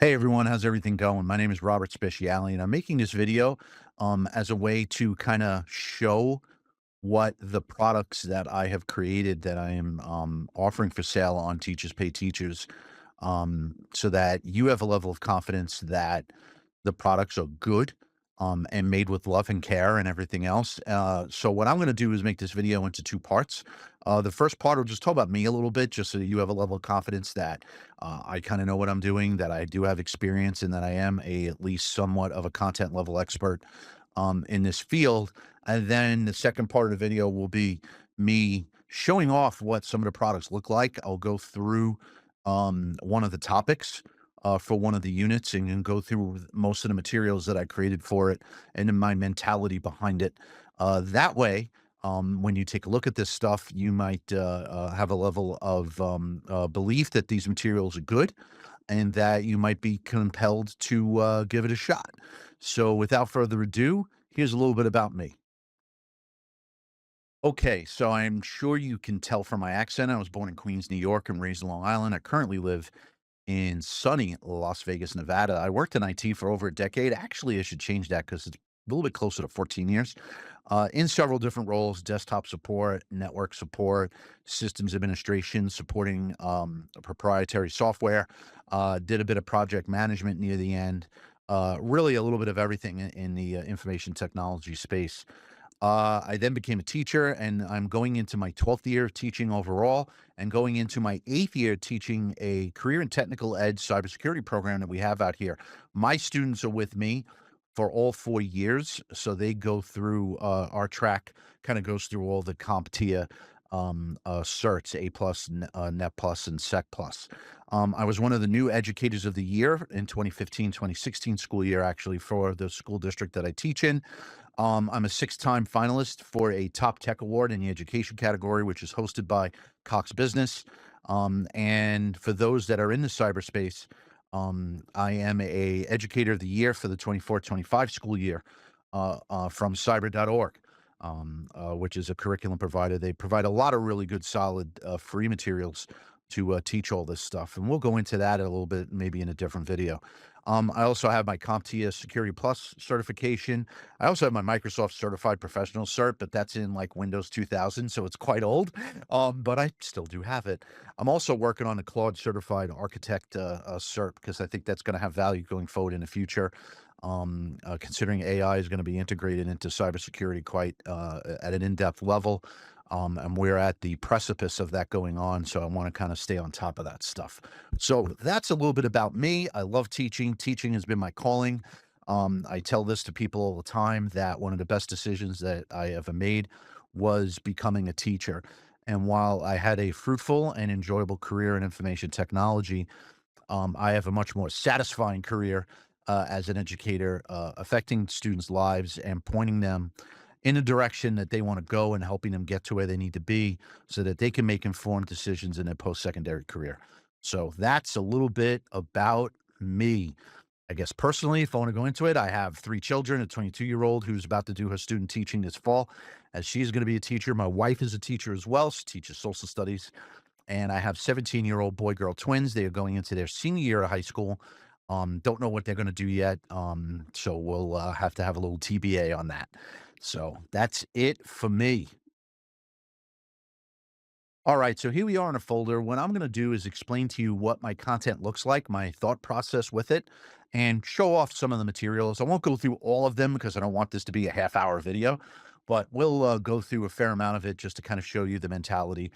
Hey everyone, how's everything going? My name is Robert Speciale, and I'm making this video as a way to kind of show what the products that I have created that I am offering for sale on Teachers Pay Teachers, so that you have a level of confidence that the products are good, and made with love and care and everything else. So what I'm going to do is make this video into two parts. The first part will just talk about me a little bit, just so that you have a level of confidence that I kind of know what I'm doing, that I do have experience, and that I am at least somewhat of a content level expert in this field. And then the second part of the video will be me showing off what some of the products look like. I'll go through one of the topics for one of the units and then go through most of the materials that I created for it and then my mentality behind it. That way, when you take a look at this stuff, you might have a level of belief that these materials are good and that you might be compelled to give it a shot. So, without further ado, here's a little bit about me. Okay, so I'm sure you can tell from my accent. I was born in Queens, New York, and raised in Long Island. I currently live in sunny Las Vegas, Nevada. I worked in IT for over a decade. Actually, I should change that because it's a little bit closer to 14 years, in several different roles: desktop support, network support, systems administration, supporting proprietary software. Did a bit of project management near the end. Really, a little bit of everything in the information technology space. I then became a teacher, and I'm going into my 12th year of teaching overall, and going into my 8th year teaching a career and technical ed cybersecurity program that we have out here. My students are with me for all 4 years, so they go through our track. Kind of goes through all the CompTIA certs, A plus, Net plus, and Sec plus. I was one of the new educators of the year in 2015-2016 school year, actually, for the school district that I teach in. I'm a six-time finalist for a Top Tech Award in the education category, which is hosted by Cox Business. And for those that are in the cyberspace, I am a Educator of the Year for the 24-25 school year from cyber.org, which is a curriculum provider. They provide a lot of really good, solid, free materials to teach all this stuff. And we'll go into that a little bit, maybe in a different video. I also have my CompTIA Security Plus certification. I also have my Microsoft Certified Professional cert, but that's in like Windows 2000, so it's quite old. But I still do have it. I'm also working on a Claude Certified Architect cert because I think that's going to have value going forward in the future. Considering AI is going to be integrated into cybersecurity quite at an in-depth level. And we're at the precipice of that going on. So I want to kind of stay on top of that stuff. So that's a little bit about me. I love teaching. Teaching has been my calling. I tell this to people all the time that one of the best decisions that I ever made was becoming a teacher. And while I had a fruitful and enjoyable career in information technology, I have a much more satisfying career as an educator, affecting students' lives and pointing them in a direction that they want to go and helping them get to where they need to be so that they can make informed decisions in their post-secondary career. So that's a little bit about me. I guess personally, if I want to go into it, I have three children, a 22-year-old who's about to do her student teaching this fall, as she's going to be a teacher. My wife is a teacher as well. She teaches social studies. And I have 17-year-old boy-girl twins. They are going into their senior year of high school. Don't know what they're going to do yet. So we'll have to have a little TBA on that. So that's it for me. All right, so here we are in a folder. What I'm going to do is explain to you what my content looks like, my thought process with it, and show off some of the materials. I won't go through all of them because I don't want this to be a half-hour video, but we'll go through a fair amount of it just to kind of show you the mentality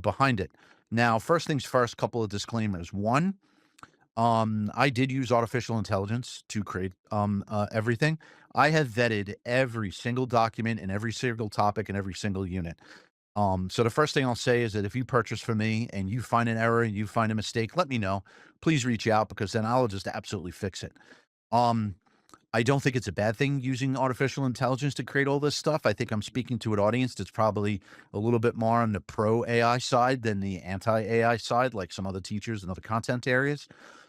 behind it. Now, first things first, couple of disclaimers. One, I did use artificial intelligence to create everything. I have vetted every single document and every single topic and every single unit. So the first thing I'll say is that if you purchase from me and you find an error and you find a mistake, let me know. Please reach out because then I'll just absolutely fix it. Um, I don't think it's a bad thing using artificial intelligence to create all this stuff. I think I'm speaking to an audience that's probably a little bit more on the pro AI side than the anti AI side, like some other teachers and other content areas.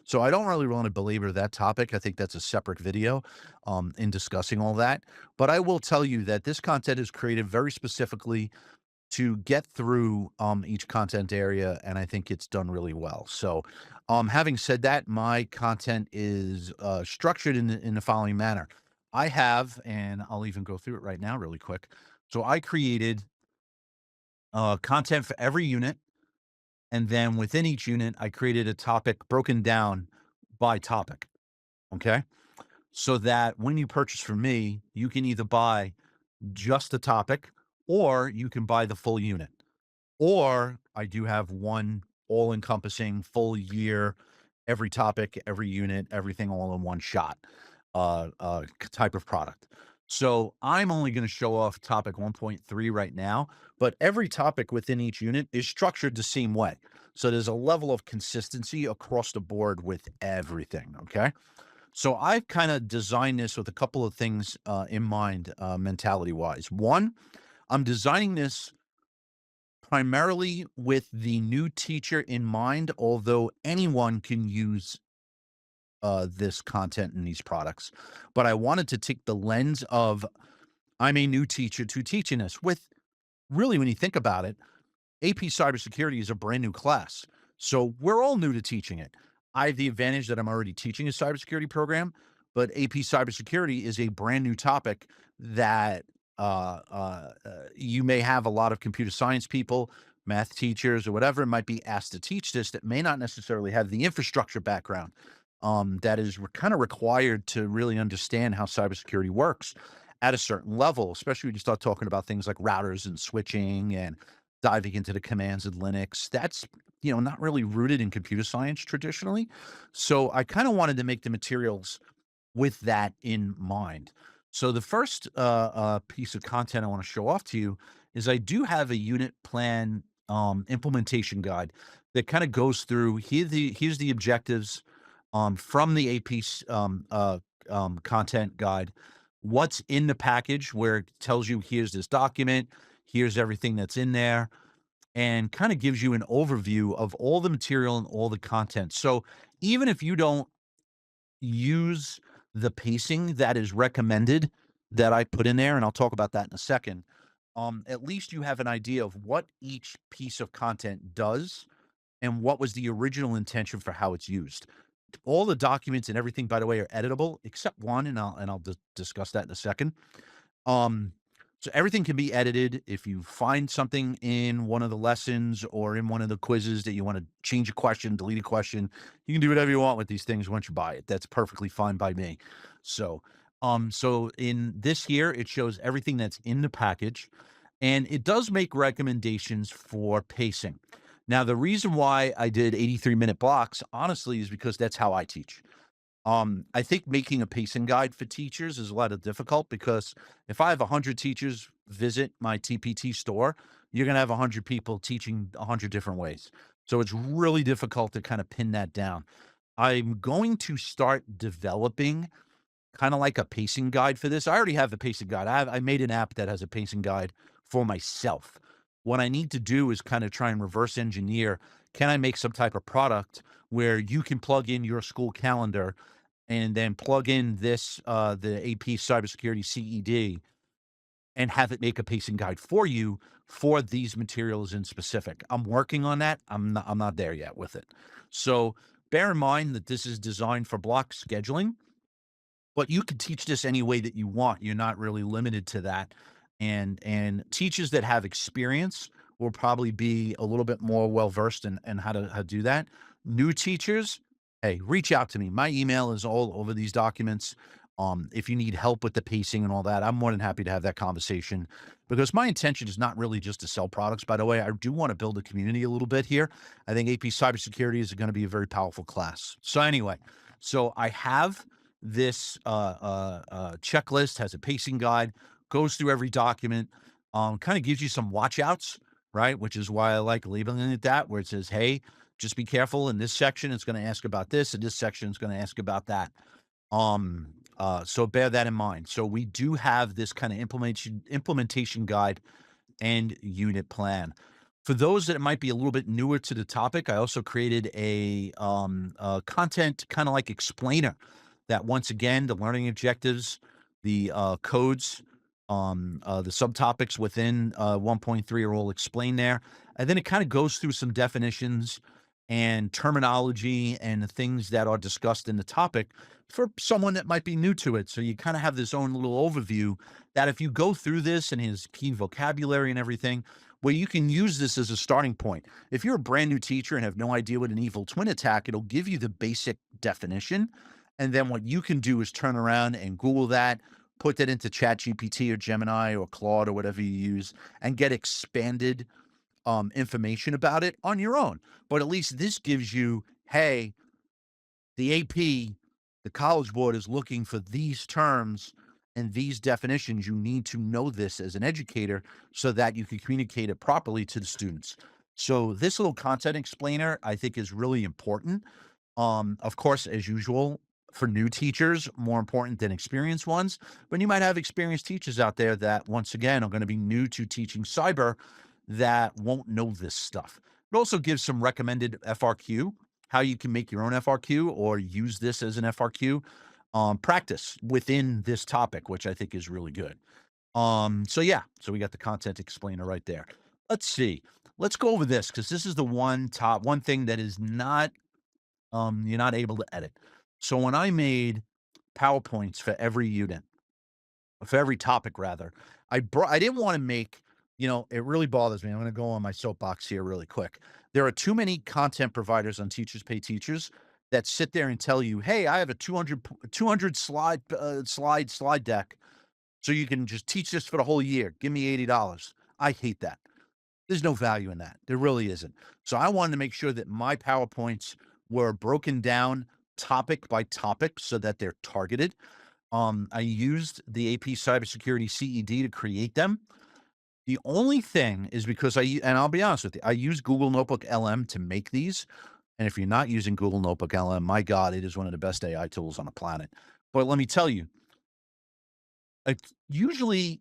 So I don't really want to belabor that topic. I think that's a separate video in discussing all that. But I will tell you that this content is created very specifically to get through each content area, and I think it's done really well. So, having said that, my content is structured in the following manner. I have, and I'll even go through it right now, really quick. So, I created content for every unit, and then within each unit, I created a topic broken down by topic. Okay, so that when you purchase from me, you can either buy just the topic, or you can buy the full unit. Or I do have one all-encompassing full year, every topic, every unit, everything all in one shot, type of product. So I'm only gonna show off topic 1.3 right now, but every topic within each unit is structured the same way. So there's a level of consistency across the board with everything, okay? So I've kinda designed this with a couple of things, in mind, mentality-wise. One, I'm designing this primarily with the new teacher in mind, although anyone can use this content and these products. But I wanted to take the lens of I'm a new teacher to teaching this with really, when you think about it, AP Cybersecurity is a brand new class. So we're all new to teaching it. I have the advantage that I'm already teaching a cybersecurity program, but AP Cybersecurity is a brand new topic that you may have a lot of computer science people, math teachers, or whatever might be asked to teach this that may not necessarily have the infrastructure background that is kind of required to really understand how cybersecurity works at a certain level, especially when you start talking about things like routers and switching and diving into the commands in Linux. That's, not really rooted in computer science traditionally. So I kind of wanted to make the materials with that in mind. So the first piece of content I want to show off to you is I do have a unit plan implementation guide that kind of goes through here's the objectives from the AP content guide. What's in the package where it tells you here's this document, here's everything that's in there, and kind of gives you an overview of all the material and all the content. So even if you don't use the pacing that is recommended that I put in there, and I'll talk about that in a second, at least you have an idea of what each piece of content does and what was the original intention for how it's used. All the documents and everything, by the way, are editable except one, and I'll discuss that in a second. Um, so everything can be edited. If you find something in one of the lessons or in one of the quizzes that you want to change a question, delete a question, you can do whatever you want with these things once you buy it. That's perfectly fine by me. So, so in this here, it shows everything that's in the package, and it does make recommendations for pacing. Now, the reason why I did 83-minute blocks, honestly, is because that's how I teach. I think making a pacing guide for teachers is a lot of difficult because if I have 100 teachers visit my TPT store, you're going to have 100 people teaching 100 different ways. So it's really difficult to kind of pin that down. I'm going to start developing kind of like a pacing guide for this. I already have the pacing guide. I made an app that has a pacing guide for myself. What I need to do is kind of try and reverse engineer. Can I make some type of product where you can plug in your school calendar and then plug in this, the AP Cybersecurity CED and have it make a pacing guide for you for these materials in specific. I'm working on that. I'm not there yet with it. So bear in mind that this is designed for block scheduling, but you can teach this any way that you want. You're not really limited to that. And teachers that have experience will probably be a little bit more well versed in how to do that. New teachers, hey, reach out to me. My email is all over these documents. If you need help with the pacing and all that, I'm more than happy to have that conversation because my intention is not really just to sell products. By the way, I do want to build a community a little bit here. I think AP cybersecurity is going to be a very powerful class. So anyway, so I have this checklist, has a pacing guide, goes through every document, kind of gives you some watch outs, right? Which is why I like labeling it that, where it says, hey, just be careful. In this section, it's going to ask about this. In this section, it's going to ask about that. So bear that in mind. So we do have this kind of implementation guide and unit plan. For those that might be a little bit newer to the topic, I also created a content kind of like explainer that once again, the learning objectives, the codes, The subtopics within 1.3 are all explained there. And then it kind of goes through some definitions and terminology and the things that are discussed in the topic for someone that might be new to it. So you kind of have this own little overview that if you go through this and his key vocabulary and everything, where you can use this as a starting point. If you're a brand new teacher and have no idea what an evil twin attack, it'll give you the basic definition. And then what you can do is turn around and Google that, put that into ChatGPT or Gemini or Claude or whatever you use, and get expanded information about it on your own. But at least this gives you, hey, the AP, the College Board is looking for these terms and these definitions. You need to know this as an educator so that you can communicate it properly to the students. So this little content explainer, I think, is really important. Of course, as usual, for new teachers, more important than experienced ones. But you might have experienced teachers out there that, once again, are going to be new to teaching cyber that won't know this stuff. It also gives some recommended FRQ, how you can make your own FRQ or use this as an FRQ practice within this topic, which I think is really good. So yeah, so we got the content explainer right there. Let's see. Let's go over this because this is the one thing that is not you're not able to edit. So when I made PowerPoints for every unit, for every topic rather, I didn't want to make, it really bothers me. I'm going to go on my soapbox here really quick. There are too many content providers on Teachers Pay Teachers that sit there and tell you, "Hey, I have a 200 slide deck so you can just teach this for the whole year. Give me $80." I hate that. There's no value in that. There really isn't. So I wanted to make sure that my PowerPoints were broken down topic by topic so that they're targeted. I used the AP Cybersecurity CED to create them. The only thing is because and I'll be honest with you, I use Google Notebook LM to make these. And if you're not using Google Notebook LM, my God, it is one of the best AI tools on the planet. But let me tell you, it usually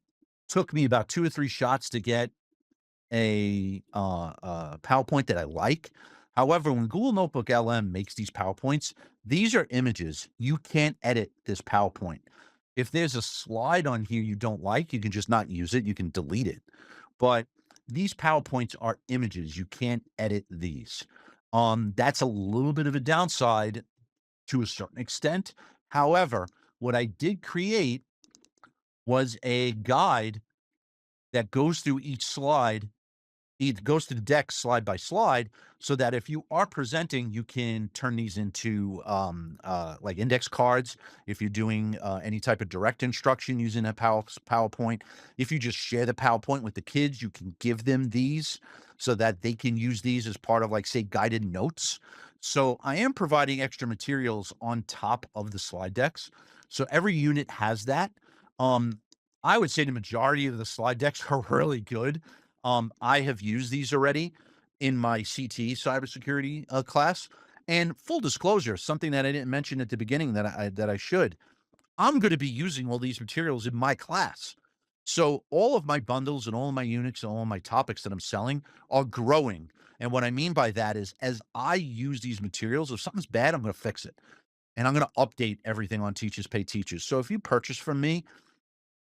took me about 2 or 3 shots to get a PowerPoint that I like. However, when Google Notebook LM makes these PowerPoints, these are images. You can't edit this PowerPoint. If there's a slide on here you don't like, you can just not use it. You can delete it. But these PowerPoints are images. You can't edit these. That's a little bit of a downside to a certain extent. However, what I did create was a guide that goes through each slide. It goes to the deck slide by slide so that if you are presenting, you can turn these into like index cards. If you're doing any type of direct instruction using a PowerPoint, if you just share the PowerPoint with the kids, you can give them these so that they can use these as part of, like, say, guided notes. So I am providing extra materials on top of the slide decks. So every unit has that. Um, I would say the majority of the slide decks are really good. I have used these already in my CT cybersecurity class. And full disclosure, something that I didn't mention at the beginning that I should. I'm going to be using all these materials in my class. So all of my bundles and all of my units and all of my topics that I'm selling are growing. And what I mean by that is, as I use these materials, if something's bad, I'm going to fix it. And I'm going to update everything on Teachers Pay Teachers. So if you purchase from me,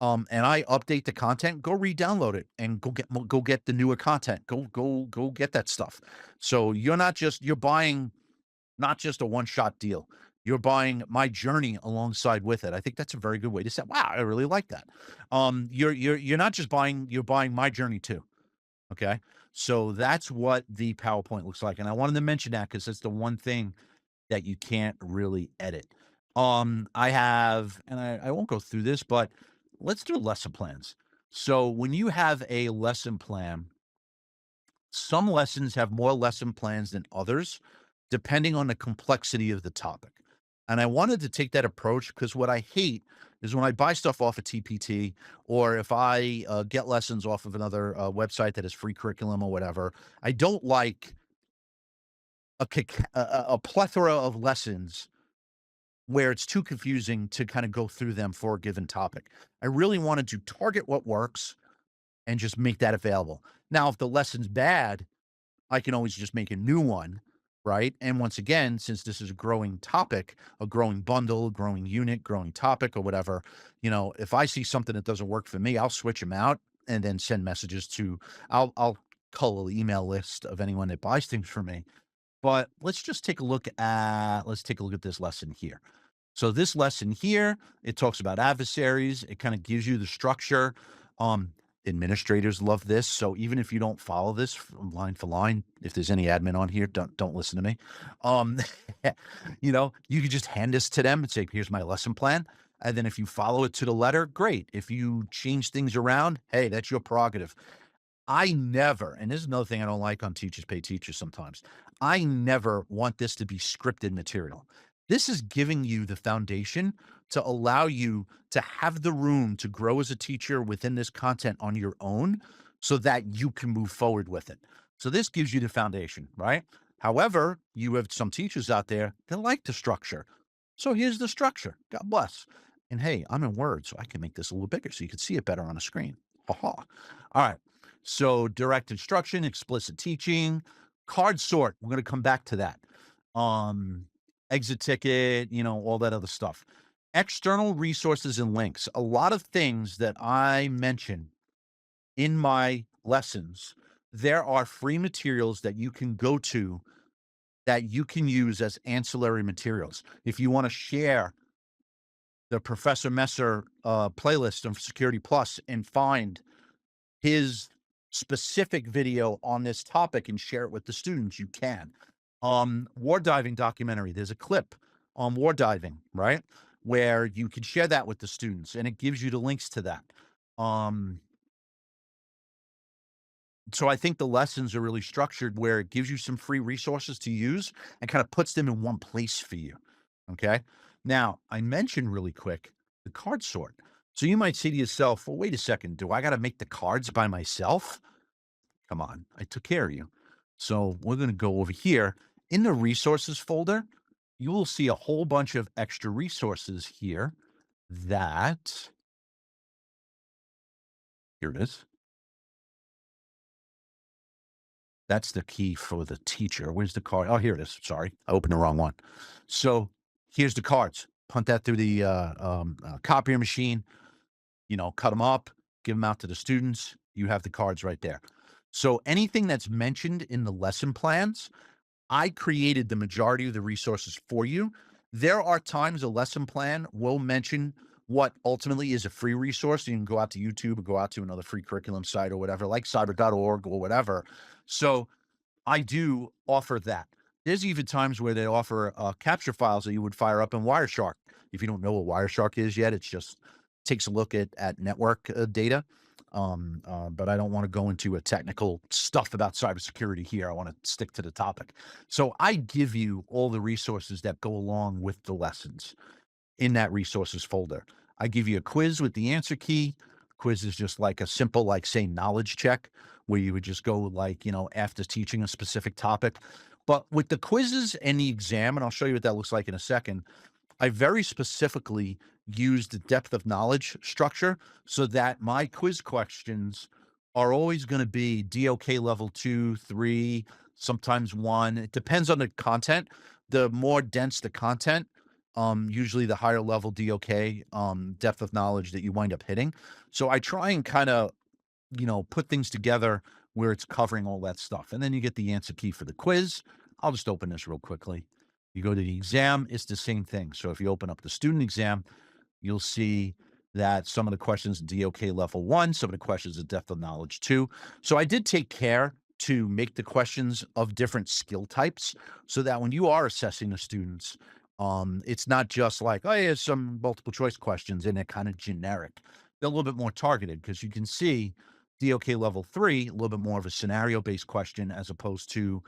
and I update the content, go re-download it and go get the newer content. Go get that stuff. So you're buying not just a one-shot deal. You're buying my journey alongside with it. I think that's a very good way to say, wow, I really like that. You're not just buying, you're buying my journey too. Okay. So that's what the PowerPoint looks like. And I wanted to mention that because it's the one thing that you can't really edit. I have, and I won't go through this, but let's do lesson plans. So when you have a lesson plan, some lessons have more lesson plans than others, depending on the complexity of the topic. And I wanted to take that approach because what I hate is when I buy stuff off of TPT, or if I get lessons off of another website that is free curriculum or whatever. I don't like a plethora of lessons where it's too confusing to kind of go through them for a given topic. I really wanted to target what works and just make that available. Now, if the lesson's bad, I can always just make a new one, right? And once again, since this is a growing topic, a growing bundle, growing unit, growing topic, or whatever, if I see something that doesn't work for me, I'll switch them out and then send messages to. I'll cull an email list of anyone that buys things from me. But let's take a look at this lesson here. So this lesson here, it talks about adversaries. It kind of gives you the structure. Um, Administrators love this. So even if you don't follow this line for line, if there's any admin on here, don't listen to me. Um, you could just hand this to them and say, "Here's my lesson plan." And then if you follow it to the letter, great. If you change things around, hey, that's your prerogative. I never, and this is another thing I don't like on Teachers Pay Teachers sometimes. I never want this to be scripted material. This is giving you the foundation to allow you to have the room to grow as a teacher within this content on your own so that you can move forward with it. So this gives you the foundation, right? However, you have some teachers out there that like the structure. So here's the structure. God bless. And hey, I'm in Word, so I can make this a little bigger so you can see it better on a screen. Ha ha. All right. So direct instruction, explicit teaching, card sort. We're going to come back to that. Um, Exit ticket, all that other stuff. External resources and links. A lot of things that I mention in my lessons, there are free materials that you can go to that you can use as ancillary materials. If you want to share the Professor Messer playlist of Security Plus and find his specific video on this topic and share it with the students, you can. War diving documentary, there's a clip on war diving, right? Where you can share that with the students and it gives you the links to that. Um, so I think the lessons are really structured where it gives you some free resources to use and kind of puts them in one place for you. Okay. Now, I mentioned really quick the card sort. So you might say to yourself, well, wait a second, do I got to make the cards by myself? Come on, I took care of you. So we're going to go over here in the resources folder. You will see a whole bunch of extra resources here that, here it is. That's the key for the teacher. Where's the card? Oh, here it is. Sorry, I opened the wrong one. So here's the cards. Punt that through the copier machine. Cut them up, give them out to the students. You have the cards right there. So anything that's mentioned in the lesson plans, I created the majority of the resources for you. There are times a lesson plan will mention what ultimately is a free resource. You can go out to YouTube or go out to another free curriculum site or whatever, like cyber.org or whatever. So I do offer that. There's even times where they offer capture files that you would fire up in Wireshark. If you don't know what Wireshark is yet, it's just takes a look at network data. But I don't want to go into a technical stuff about cybersecurity here. I want to stick to the topic. So I give you all the resources that go along with the lessons in that resources folder. I give you a quiz with the answer key. Quiz is just like a simple, like say knowledge check where you would just go like, after teaching a specific topic. But with the quizzes and the exam, and I'll show you what that looks like in a second, I very specifically used the depth of knowledge structure so that my quiz questions are always going to be DOK level 2, 3, sometimes 1. It depends on the content. The more dense the content, usually the higher level DOK depth of knowledge that you wind up hitting. So I try and kind of put things together where it's covering all that stuff. And then you get the answer key for the quiz. I'll just open this real quickly. You go to the exam, it's the same thing. So if you open up the student exam, you'll see that some of the questions DOK level 1, some of the questions are depth of knowledge 2. So I did take care to make the questions of different skill types so that when you are assessing the students, it's not just like, oh, here's some multiple choice questions and they're kind of generic. They're a little bit more targeted because you can see DOK level 3, a little bit more of a scenario based question as opposed to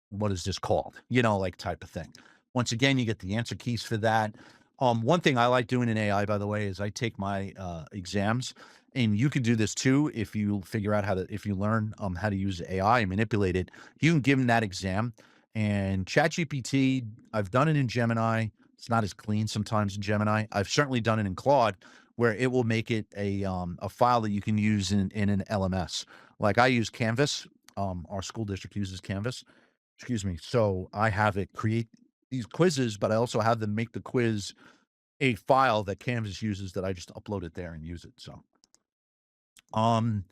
what is this called? Like type of thing. Once again, you get the answer keys for that. One thing I like doing in AI, by the way, is I take my exams, and you can do this too if you figure out if you learn how to use AI and manipulate it. You can give them that exam, and ChatGPT. I've done it in Gemini. It's not as clean sometimes in Gemini. I've certainly done it in Claude, where it will make it a file that you can use in an LMS. Like I use Canvas. Our school district uses Canvas. Excuse me. So I have it create these quizzes, but I also have them make the quiz a file that Canvas uses that I just upload it there and use it. So, um,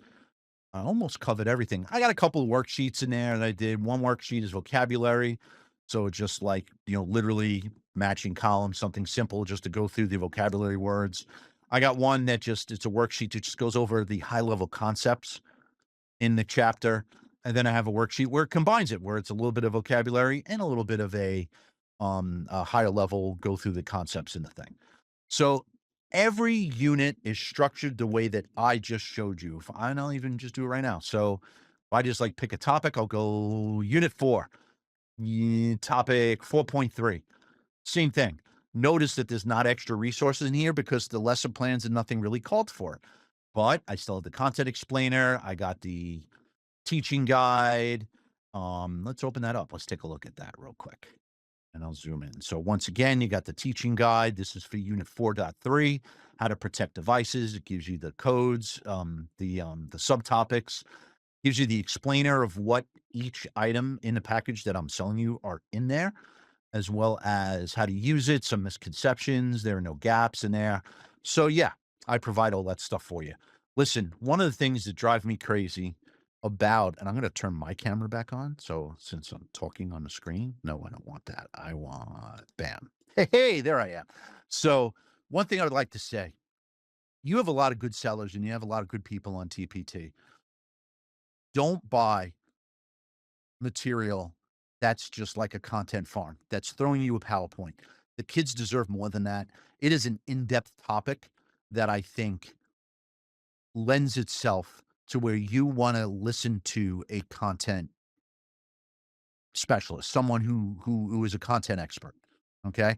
I almost covered everything. I got a couple of worksheets in there that I did. One worksheet is vocabulary. So it's just like, literally matching columns, something simple just to go through the vocabulary words. I got one that just, it's a worksheet that just goes over the high level concepts in the chapter. And then I have a worksheet where it combines it, where it's a little bit of vocabulary and a little bit of a higher level go through the concepts in the thing. So every unit is structured the way that I just showed you. If I'll even just do it right now. So if I just like pick a topic, I'll go unit 4, topic 4.3. Same thing. Notice that there's not extra resources in here because the lesson plans and nothing really called for it. But I still have the content explainer. I got the teaching guide. Let's open that up. Let's take a look at that real quick. And I'll zoom in. So once again, you got the teaching guide. This is for unit 4.3, how to protect devices. It gives you the codes, the subtopics, gives you the explainer of what each item in the package that I'm selling you are in there, as well as how to use it, some misconceptions. There are no gaps in there. So yeah, I provide all that stuff for you. Listen, one of the things that drive me crazy about, and I'm going to turn my camera back on. So since I'm talking on the screen, no, I don't want that. I want, bam. Hey, there I am. So one thing I would like to say, you have a lot of good sellers and you have a lot of good people on TPT. Don't buy material that's just like a content farm that's throwing you a PowerPoint. The kids deserve more than that. It is an in-depth topic that I think lends itself to where you want to listen to a content specialist, someone who is a content expert. Okay.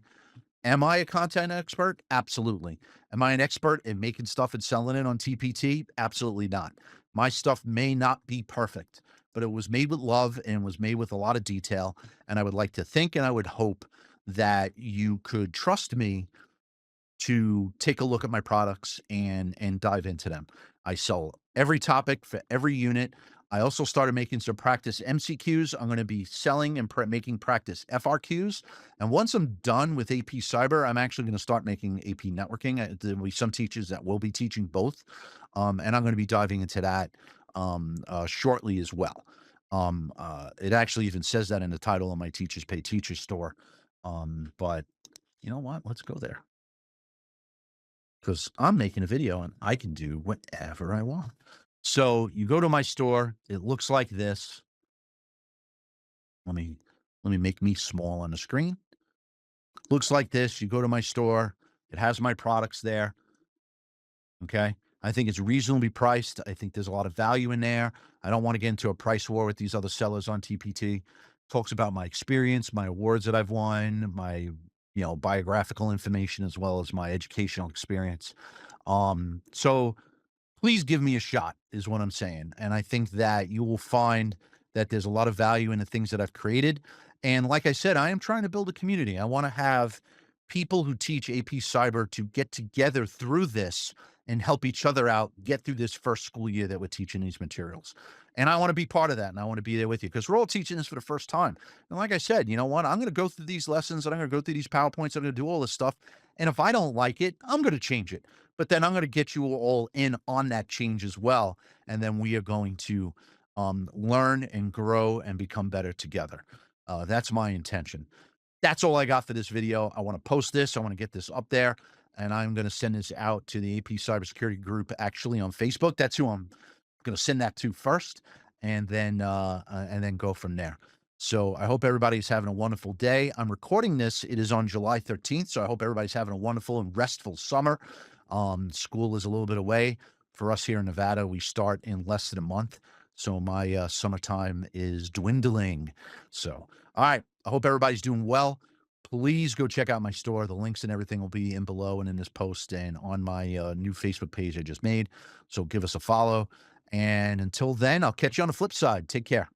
Am I a content expert? Absolutely. Am I an expert in making stuff and selling it on TPT? Absolutely not. My stuff may not be perfect, but it was made with love and was made with a lot of detail. And I would like to think and I would hope that you could trust me to take a look at my products and dive into them. I sell every topic for every unit. I also started making some practice MCQs. I'm going to be selling and making practice FRQs. And once I'm done with AP Cyber, I'm actually going to start making AP Networking. There will be some teachers that will be teaching both, and I'm going to be diving into that shortly as well. It actually even says that in the title of my Teachers Pay Teachers store. But you know what? Let's go there because I'm making a video and I can do whatever I want. So you go to my store. It looks like this. Let me make me small on the screen. Looks like this. You go to my store. It has my products there. Okay. I think it's reasonably priced. I think there's a lot of value in there. I don't want to get into a price war with these other sellers on TPT. Talks about my experience, my awards that I've won, my biographical information as well as my educational experience. So please give me a shot is what I'm saying. And I think that you will find that there's a lot of value in the things that I've created. And like I said, I am trying to build a community. I want to have people who teach AP Cyber to get together through this and help each other out, get through this first school year that we're teaching these materials. And I want to be part of that. And I want to be there with you because we're all teaching this for the first time. And like I said, you know what? I'm going to go through these lessons and I'm going to go through these PowerPoints. I'm going to do all this stuff. And if I don't like it, I'm going to change it. But then I'm going to get you all in on that change as well. And then we are going to learn and grow and become better together. That's my intention. That's all I got for this video. I want to post this. I want to get this up there. And I'm going to send this out to the AP Cybersecurity group actually on Facebook. That's who I'm going to send that to first and then go from there. So I hope everybody's having a wonderful day. I'm recording this. It is on July 13th. So I hope everybody's having a wonderful and restful summer. School is a little bit away. For us here in Nevada, we start in less than a month. So my summertime is dwindling. So, all right. I hope everybody's doing well. Please go check out my store. The links and everything will be in below and in this post and on my new Facebook page I just made. So give us a follow. And until then, I'll catch you on the flip side. Take care.